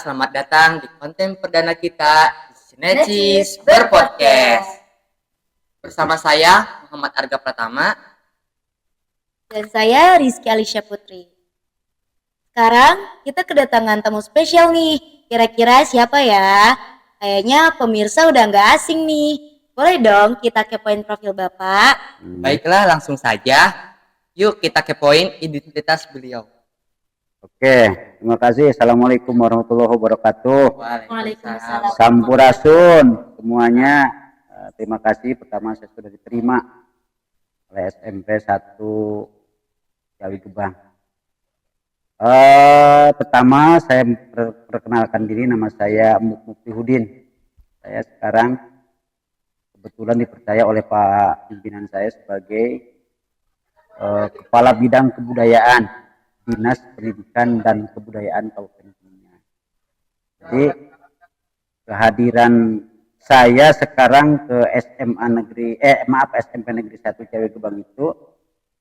Selamat datang di konten perdana kita Sinecis Berpodcast. Bersama saya Muhammad Arga Pratama dan saya Rizky Alisha Putri. Sekarang kita kedatangan tamu spesial nih. Kira-kira siapa ya? Kayaknya pemirsa udah nggak asing nih. Boleh dong kita kepoin profil Bapak? Baiklah, langsung saja. Yuk kita kepoin identitas beliau. Oke, terima kasih. Assalamualaikum warahmatullahi wabarakatuh. Waalaikumsalam. Sampurasun semuanya. Terima kasih. Pertama saya sudah diterima oleh SMP 1 Jawi Gebang. Pertama saya perkenalkan diri, nama saya Mukti Hudin. Saya sekarang kebetulan dipercaya oleh Pak pimpinan saya sebagai Kepala Bidang Kebudayaan Dinas Pendidikan dan Kebudayaan Kabupaten Kuningan. Jadi kehadiran saya sekarang ke SMP Negeri 1 Jawi Gebang itu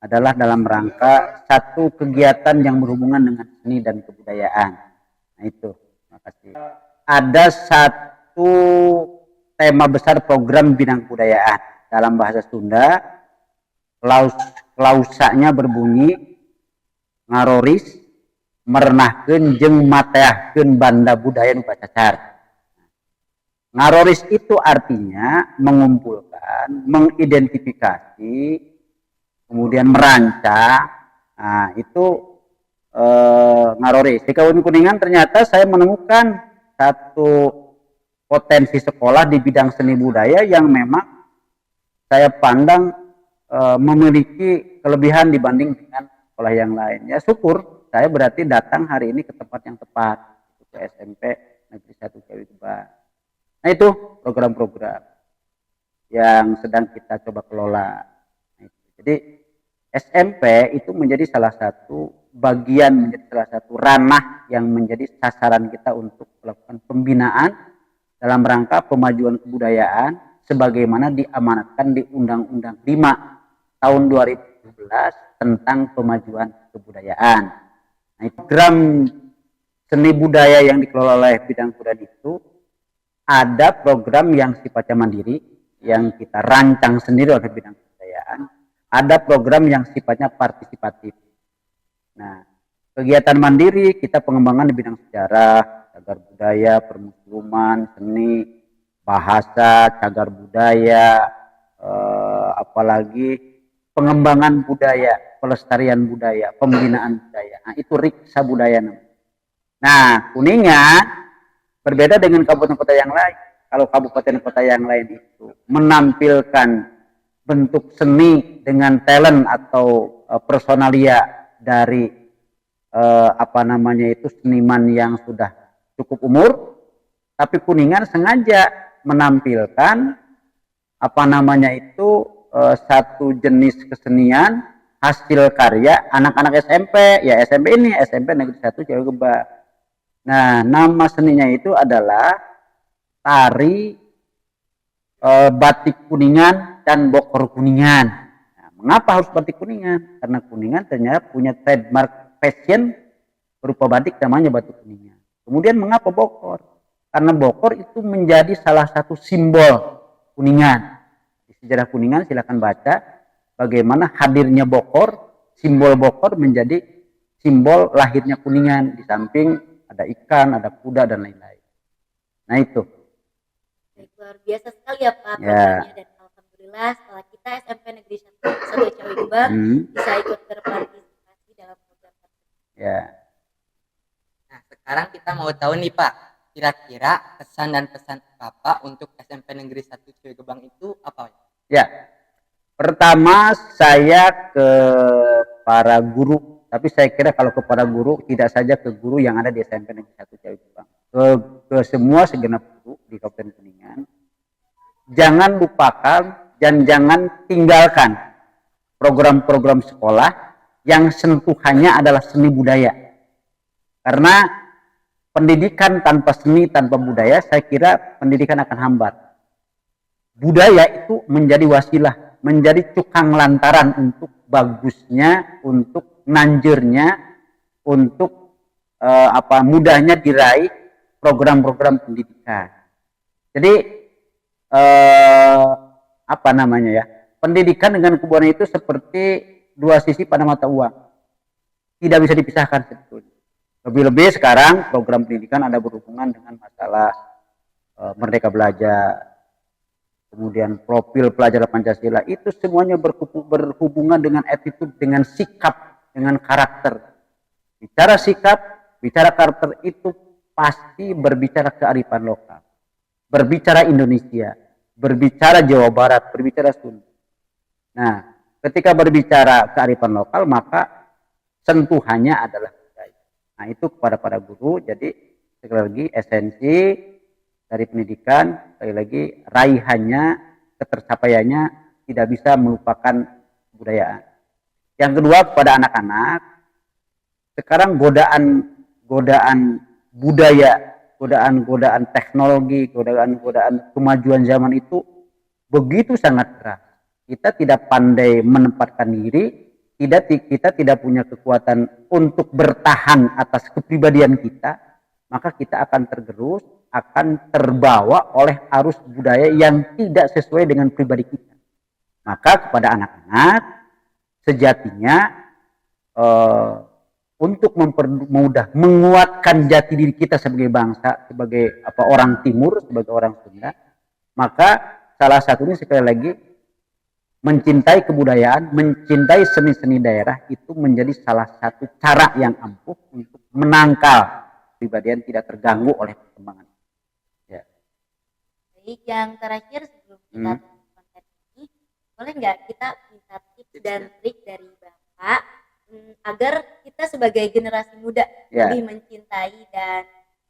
adalah dalam rangka satu kegiatan yang berhubungan dengan seni dan kebudayaan. Nah itu, terima kasih. Ada satu tema besar program bidang kebudayaan dalam bahasa Sunda. Klausanya berbunyi ngaroris merenahkeun jeung mateahkeun banda budaya nu cacar. Ngaroris itu artinya mengumpulkan, mengidentifikasi, kemudian merancang. Nah, itu ngaroris. Di Kabupaten Kuningan ternyata saya menemukan satu potensi sekolah di bidang seni budaya yang memang saya pandang memiliki kelebihan dibanding dengan sekolah yang lain. Ya syukur saya berarti datang hari ini ke tempat yang tepat, ke SMP Negeri 1 Jawi Gebang. Nah itu program-program yang sedang kita coba kelola. Nah, jadi SMP itu menjadi salah satu bagian, menjadi salah satu ranah yang menjadi sasaran kita untuk melakukan pembinaan dalam rangka pemajuan kebudayaan sebagaimana diamanatkan di Undang-Undang 5 tahun 2017 tentang pemajuan kebudayaan. Nah, program seni budaya yang dikelola oleh bidang kebudayaan itu ada program yang sifatnya mandiri yang kita rancang sendiri oleh bidang kebudayaan, ada program yang sifatnya partisipatif. Nah, kegiatan mandiri kita pengembangan di bidang sejarah, cagar budaya, permusliman, seni, bahasa, cagar budaya, apalagi pengembangan budaya, pelestarian budaya, pembinaan budaya. Nah, itu riksa budaya. Nah, Kuningan berbeda dengan kabupaten kota yang lain. Kalau kabupaten kota yang lain itu menampilkan bentuk seni dengan talent atau personalia dari seniman yang sudah cukup umur, tapi Kuningan sengaja menampilkan satu jenis kesenian hasil karya anak-anak SMP, ya SMP ini SMP Negeri 1 Jawi Gebang. Nah, nama seninya itu adalah tari batik Kuningan dan bokor Kuningan. Nah, mengapa harus batik Kuningan? Karena Kuningan ternyata punya trademark fashion berupa batik namanya batik Kuningan. Kemudian mengapa bokor? Karena bokor itu menjadi salah satu simbol Kuningan. Sejarah Kuningan silakan baca bagaimana hadirnya bokor, simbol bokor menjadi simbol lahirnya Kuningan. Di samping ada ikan, ada kuda dan lain-lain. Nah itu. Luar biasa sekali ya Pak programnya, dan alhamdulillah setelah kita SMP Negeri 1 Jawi Gebang bisa ikut berpartisipasi dalam program tersebut. Ya. Nah, sekarang kita mau tahu nih Pak, kira-kira pesan dan pesan Bapak untuk SMP Negeri 1 Jawi Gebang itu apa? Ya, pertama saya ke para guru, tapi saya kira kalau ke para guru tidak saja ke guru yang ada di SMP Negeri 1 Jawi Gebang, ke semua segenap guru di Kabupaten Kuningan, jangan lupakan dan jangan tinggalkan program-program sekolah yang sentuhannya adalah seni budaya. Karena pendidikan tanpa seni, tanpa budaya, saya kira pendidikan akan hambat. Budaya itu menjadi wasilah, menjadi cukang lantaran untuk bagusnya, untuk nanjurnya, untuk mudahnya diraih program-program pendidikan. Jadi apa namanya ya? Pendidikan dengan kebudayaan itu seperti dua sisi pada mata uang. Tidak bisa dipisahkan sebetulnya. Lebih-lebih sekarang program pendidikan ada berhubungan dengan masalah Merdeka Belajar, kemudian profil pelajar Pancasila, itu semuanya berhubungan dengan attitude, dengan sikap, dengan karakter. Bicara sikap, bicara karakter itu pasti berbicara kearifan lokal, berbicara Indonesia, berbicara Jawa Barat, berbicara Sunda. Nah, ketika berbicara kearifan lokal, maka sentuhannya adalah budaya. Nah, itu kepada para guru. Jadi sekali lagi esensi dari pendidikan, sekali lagi raihannya, ketercapaiannya tidak bisa melupakan kebudayaan. Yang kedua, kepada anak-anak, sekarang godaan budaya, godaan teknologi, godaan kemajuan zaman itu begitu sangat keras. Kita tidak pandai menempatkan diri, kita tidak punya kekuatan untuk bertahan atas kepribadian kita, maka kita akan tergerus, akan terbawa oleh arus budaya yang tidak sesuai dengan pribadi kita. Maka kepada anak-anak, sejatinya untuk mempermudah menguatkan jati diri kita sebagai bangsa, sebagai orang Timur, sebagai orang Sunda, maka salah satunya sekali lagi mencintai kebudayaan, mencintai seni-seni daerah itu menjadi salah satu cara yang ampuh untuk menangkal kepribadian tidak terganggu oleh perkembangan. Ya. Baik, yang terakhir sebelum kita tutup konten ini, boleh nggak kita minta tips dan trik dari Bapak agar kita sebagai generasi muda lebih mencintai dan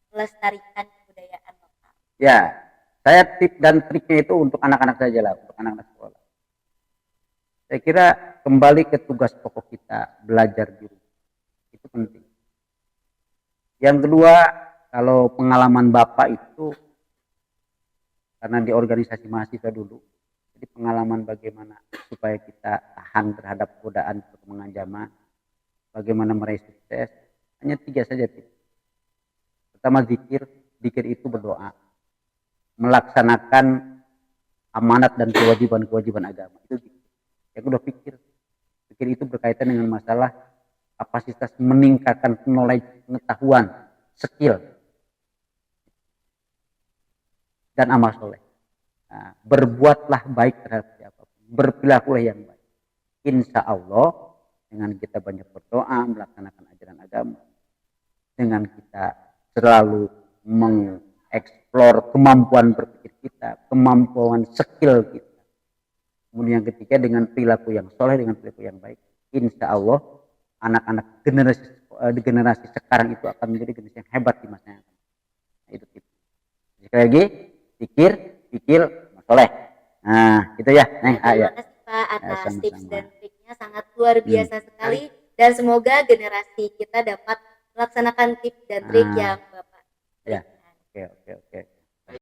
melestarikan kebudayaan lokal? Ya, saya tips dan triknya itu untuk anak-anak saja lah, untuk anak-anak sekolah. Saya kira kembali ke tugas pokok kita, belajar di rumah. Itu penting. Yang kedua, kalau pengalaman Bapak itu, karena di organisasi mahasiswa dulu, jadi pengalaman bagaimana supaya kita tahan terhadap godaan perkembangan zaman, bagaimana meraih sukses, hanya 3 saja tips. Pertama, zikir itu berdoa, melaksanakan amanat dan kewajiban-kewajiban agama, itu zikir. Yang kedua, pikir itu berkaitan dengan masalah kapasitas meningkatkan knowledge, pengetahuan, skill, dan amal soleh. Nah, berbuatlah baik terhadap siapapun, berperilakulah yang baik. Insya Allah dengan kita banyak berdoa, melaksanakan ajaran agama, dengan kita selalu mengeksplor kemampuan berpikir kita, kemampuan skill kita, kemudian yang ketiga dengan perilaku yang soleh, dengan perilaku yang baik, insya Allah anak-anak generasi sekarang itu akan menjadi generasi yang hebat di masa yang akan datang. Nah, itu tips. Sekali lagi, pikir, soleh. Nah, gitu ya. Terima kasih Pak atas tips dan triknya, sangat luar biasa sekali, dan semoga generasi kita dapat melaksanakan tips dan trik yang Bapak berikan. Oke.